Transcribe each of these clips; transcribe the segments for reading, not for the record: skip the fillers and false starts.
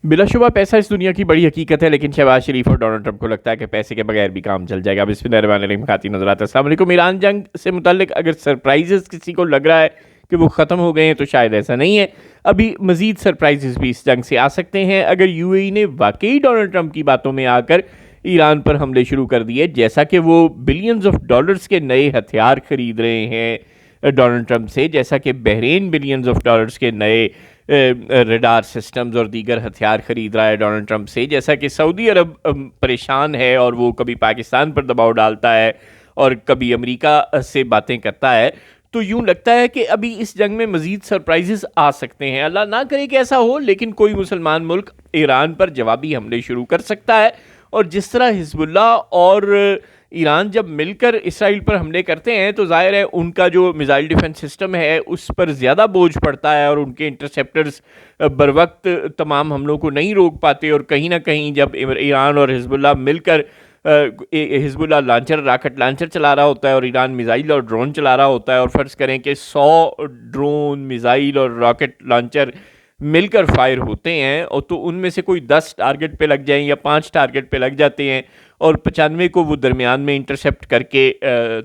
بلا شبہ پیسہ اس دنیا کی بڑی حقیقت ہے، لیکن شہباز شریف اور ڈونلڈ ٹرمپ کو لگتا ہے کہ پیسے کے بغیر بھی کام چل جائے گا۔ بسم اللہ الرحمن الرحیم، خاتین حضرات السلام علیکم۔ ایران جنگ سے متعلق اگر سرپرائزز کسی کو لگ رہا ہے کہ وہ ختم ہو گئے ہیں تو شاید ایسا نہیں ہے، ابھی مزید سرپرائزز بھی اس جنگ سے آ سکتے ہیں اگر یو اے ای نے واقعی ڈونلڈ ٹرمپ کی باتوں میں آ کر ایران پر حملے شروع کر دیے، جیسا کہ وہ بلینز آف ڈالرز کے نئے ہتھیار خرید رہے ہیں ڈونلڈ ٹرمپ سے، جیسا کہ بحرین بلینز آف ڈالرز کے نئے ریڈار سسٹمز اور دیگر ہتھیار خرید رہا ہے ڈونلڈ ٹرمپ سے، جیسا کہ سعودی عرب پریشان ہے اور وہ کبھی پاکستان پر دباؤ ڈالتا ہے اور کبھی امریکہ سے باتیں کرتا ہے، تو یوں لگتا ہے کہ ابھی اس جنگ میں مزید سرپرائزز آ سکتے ہیں۔ اللہ نہ کرے کہ ایسا ہو، لیکن کوئی مسلمان ملک ایران پر جوابی حملے شروع کر سکتا ہے، اور جس طرح حزب اللہ اور ایران جب مل کر اسرائیل پر حملے کرتے ہیں تو ظاہر ہے ان کا جو میزائل ڈیفنس سسٹم ہے اس پر زیادہ بوجھ پڑتا ہے، اور ان کے انٹرسیپٹرز بر وقت تمام حملوں کو نہیں روک پاتے، اور کہیں نہ کہیں جب ایران اور حزب اللہ مل کر حزب اللہ راکٹ لانچر چلا رہا ہوتا ہے اور ایران میزائل اور ڈرون چلا رہا ہوتا ہے، اور فرض کریں کہ 100 ڈرون، میزائل اور راکٹ لانچر مل کر فائر ہوتے ہیں، اور تو ان میں سے کوئی 10 ٹارگٹ پہ لگ جائیں یا 5 ٹارگٹ پہ لگ جاتے ہیں، اور 95 کو وہ درمیان میں انٹرسیپٹ کر کے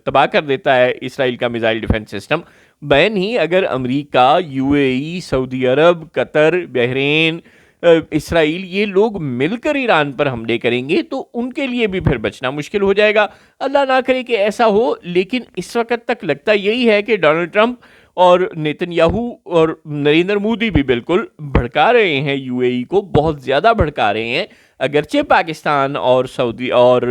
تباہ کر دیتا ہے اسرائیل کا میزائل ڈیفنس سسٹم۔ بین ہی اگر امریکہ، یو اے ای، سعودی عرب، قطر، بحرین، اسرائیل یہ لوگ مل کر ایران پر حملے کریں گے تو ان کے لیے بھی پھر بچنا مشکل ہو جائے گا۔ اللہ نہ کرے کہ ایسا ہو، لیکن اس وقت تک لگتا یہی ہے کہ ڈونلڈ ٹرمپ اور نیتن یاہو اور نریندر مودی بھی بالکل بھڑکا رہے ہیں یو اے ای کو، بہت زیادہ بھڑکا رہے ہیں، اگرچہ پاکستان اور سعودی اور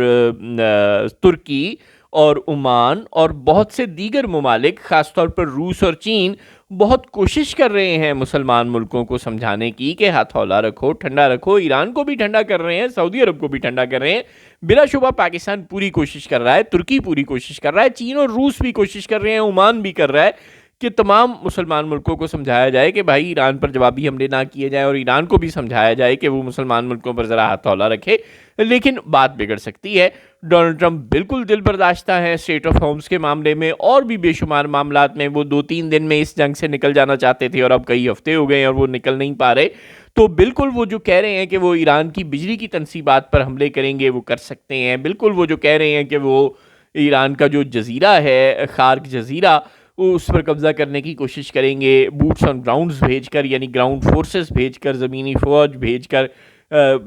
ترکی اور عمان اور بہت سے دیگر ممالک، خاص طور پر روس اور چین، بہت کوشش کر رہے ہیں مسلمان ملکوں کو سمجھانے کی کہ ہاتھ ہولہ رکھو، ٹھنڈا رکھو۔ ایران کو بھی ٹھنڈا کر رہے ہیں، سعودی عرب کو بھی ٹھنڈا کر رہے ہیں، بلا شبہ پاکستان پوری کوشش کر رہا ہے، ترکی پوری کوشش کر رہا ہے، چین اور روس بھی کوشش کر رہے ہیں، عمان بھی کر رہا ہے کہ تمام مسلمان ملکوں کو سمجھایا جائے کہ بھائی ایران پر جوابی حملے نہ کیے جائیں، اور ایران کو بھی سمجھایا جائے کہ وہ مسلمان ملکوں پر ذرا ہاتھ ہولہ رکھے، لیکن بات بگڑ سکتی ہے۔ ڈونلڈ ٹرمپ بالکل دل برداشتہ ہے اسٹیٹ آف ہومز کے معاملے میں، اور بھی بے شمار معاملات میں۔ وہ 2-3 دن میں اس جنگ سے نکل جانا چاہتے تھے اور اب کئی ہفتے ہو گئے ہیں اور وہ نکل نہیں پا رہے، تو بالکل وہ جو کہہ رہے ہیں کہ وہ ایران کی بجلی کی تنصیبات پر حملے کریں گے وہ کر سکتے ہیں، بالکل وہ جو کہہ رہے ہیں کہ وہ ایران کا جو جزیرہ ہے، خارق جزیرہ، وہ اس پر قبضہ کرنے کی کوشش کریں گے، بوٹس آن گراؤنڈز بھیج کر، یعنی گراؤنڈ فورسز بھیج کر، زمینی فوج بھیج کر،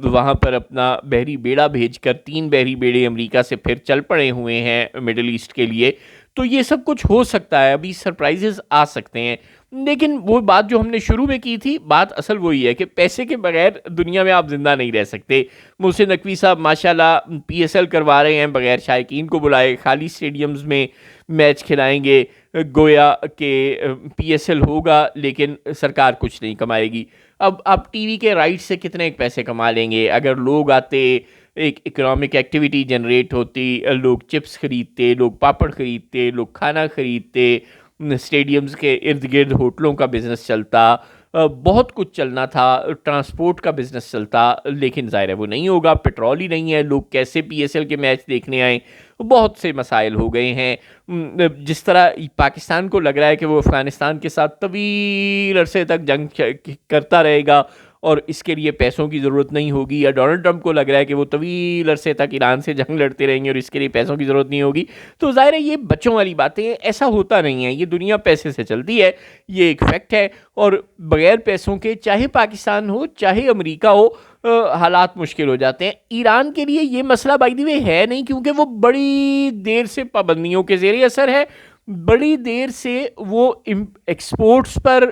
وہاں پر اپنا بحری بیڑا بھیج کر۔ 3 بحری بیڑے امریکہ سے پھر چل پڑے ہوئے ہیں مڈل ایسٹ کے لیے، تو یہ سب کچھ ہو سکتا ہے، ابھی سرپرائزز آ سکتے ہیں، لیکن وہ بات جو ہم نے شروع میں کی تھی، بات اصل وہی ہے کہ پیسے کے بغیر دنیا میں آپ زندہ نہیں رہ سکتے۔ محسن نقوی صاحب ماشاءاللہ پی ایس ایل کروا رہے ہیں بغیر شائقین کو بلائے، خالی سٹیڈیمز میں میچ کھلائیں گے، گویا کہ پی ایس ایل ہوگا لیکن سرکار کچھ نہیں کمائے گی۔ اب آپ ٹی وی کے رائٹ سے کتنے ایک پیسے کما لیں گے؟ اگر لوگ آتے، ایک اکنامک ایکٹیویٹی جنریٹ ہوتی، لوگ چپس خریدتے، لوگ پاپڑ خریدتے، لوگ کھانا خریدتے، اسٹیڈیمز کے ارد گرد ہوٹلوں کا بزنس چلتا، بہت کچھ چلنا تھا، ٹرانسپورٹ کا بزنس چلتا، لیکن ظاہر ہے وہ نہیں ہوگا، پیٹرول ہی نہیں ہے، لوگ کیسے پی ایس ایل کے میچ دیکھنے آئیں؟ بہت سے مسائل ہو گئے ہیں۔ جس طرح پاکستان کو لگ رہا ہے کہ وہ افغانستان کے ساتھ طویل عرصے تک جنگ کرتا رہے گا اور اس کے لیے پیسوں کی ضرورت نہیں ہوگی، یا ڈونلڈ ٹرمپ کو لگ رہا ہے کہ وہ طویل عرصے تک ایران سے جنگ لڑتے رہیں گے اور اس کے لیے پیسوں کی ضرورت نہیں ہوگی، تو ظاہر ہے یہ بچوں والی باتیں ہیں، ایسا ہوتا نہیں ہے، یہ دنیا پیسے سے چلتی ہے، یہ ایک فیکٹ ہے، اور بغیر پیسوں کے چاہے پاکستان ہو چاہے امریکہ ہو، حالات مشکل ہو جاتے ہیں۔ ایران کے لیے یہ مسئلہ بائی دی وے ہے نہیں، کیونکہ وہ بڑی دیر سے پابندیوں کے زیر اثر ہے، بڑی دیر سے وہ ایکسپورٹس پر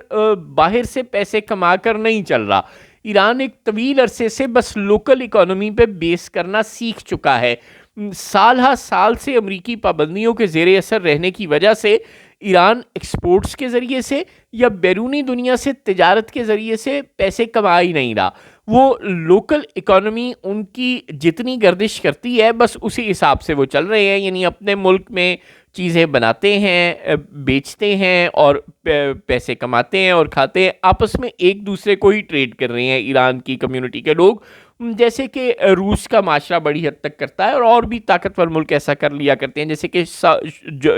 باہر سے پیسے کما کر نہیں چل رہا۔ ایران ایک طویل عرصے سے بس لوکل اکانومی پہ بیس کرنا سیکھ چکا ہے۔ سال ہا سال سے امریکی پابندیوں کے زیر اثر رہنے کی وجہ سے ایران ایکسپورٹس کے ذریعے سے یا بیرونی دنیا سے تجارت کے ذریعے سے پیسے کما ہی نہیں رہا۔ وہ لوکل اکانومی ان کی جتنی گردش کرتی ہے بس اسی حساب سے وہ چل رہے ہیں، یعنی اپنے ملک میں چیزیں بناتے ہیں، بیچتے ہیں اور پیسے کماتے ہیں اور کھاتے ہیں، آپس میں ایک دوسرے کو ہی ٹریڈ کر رہے ہیں ایران کی کمیونٹی کے لوگ، جیسے کہ روس کا معاشرہ بڑی حد تک کرتا ہے، اور بھی طاقتور ملک ایسا کر لیا کرتے ہیں، جیسے کہ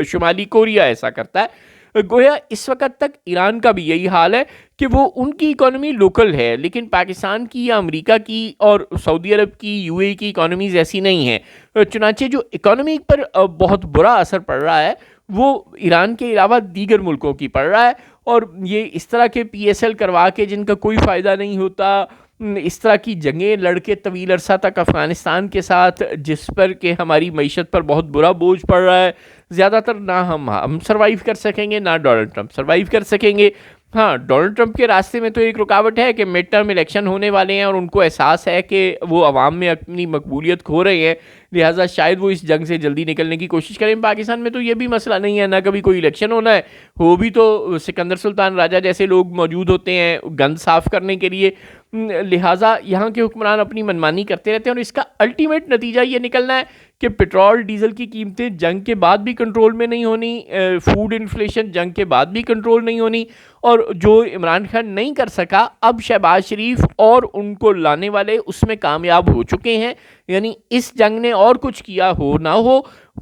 شمالی کوریا ایسا کرتا ہے۔ گویا اس وقت تک ایران کا بھی یہی حال ہے کہ وہ ان کی اکانومی لوکل ہے، لیکن پاکستان کی یا امریکہ کی اور سعودی عرب کی، یو اے کی اکانومیز ایسی نہیں ہیں، چنانچہ جو اکانومی پر بہت برا اثر پڑ رہا ہے وہ ایران کے علاوہ دیگر ملکوں کی پڑ رہا ہے، اور یہ اس طرح کے پی ایس ایل کروا کے جن کا کوئی فائدہ نہیں ہوتا، اس طرح کی جنگیں لڑ کے طویل عرصہ تک افغانستان کے ساتھ، جس پر کہ ہماری معیشت پر بہت برا بوجھ پڑ رہا ہے، زیادہ تر نہ ہم سروائیو کر سکیں گے نہ ڈونلڈ ٹرمپ سروائیو کر سکیں گے۔ ہاں، ڈونلڈ ٹرمپ کے راستے میں تو ایک رکاوٹ ہے کہ مڈ ٹرم الیکشن ہونے والے ہیں اور ان کو احساس ہے کہ وہ عوام میں اپنی مقبولیت کھو رہے ہیں، لہٰذا شاید وہ اس جنگ سے جلدی نکلنے کی کوشش کریں۔ پاکستان میں تو یہ بھی مسئلہ نہیں ہے، نہ کبھی کوئی الیکشن ہونا ہے، ہو بھی تو سکندر سلطان راجہ جیسے لوگ موجود ہوتے ہیں گند صاف کرنے کے لیے، لہٰذا یہاں کے حکمران اپنی منمانی کرتے رہتے ہیں، اور اس کا الٹیمیٹ نتیجہ یہ نکلنا ہے کہ پٹرول ڈیزل کی قیمتیں جنگ کے بعد بھی کنٹرول میں نہیں ہونی، فوڈ انفلیشن جنگ کے بعد بھی کنٹرول نہیں ہونی، اور جو عمران خان نہیں کر سکا اب شہباز شریف اور ان کو لانے والے اس میں کامیاب ہو چکے ہیں۔ یعنی اس جنگ نے اور کچھ کیا ہو نہ ہو،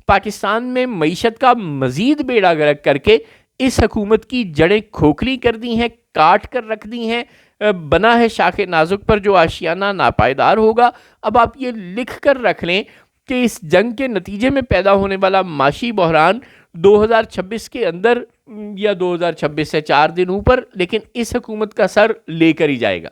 پاکستان میں معیشت کا مزید بیڑا غرق کر کے اس حکومت کی جڑیں کھوکھلی کر دی ہیں، کاٹ کر رکھ دی ہیں، بنا ہے شاخ نازک پر جو آشیانہ ناپائیدار ہوگا۔ اب آپ یہ لکھ کر رکھ لیں کہ اس جنگ کے نتیجے میں پیدا ہونے والا معاشی بحران 2026 کے اندر یا 2026 سے 4 دن اوپر، لیکن اس حکومت کا سر لے کر ہی جائے گا۔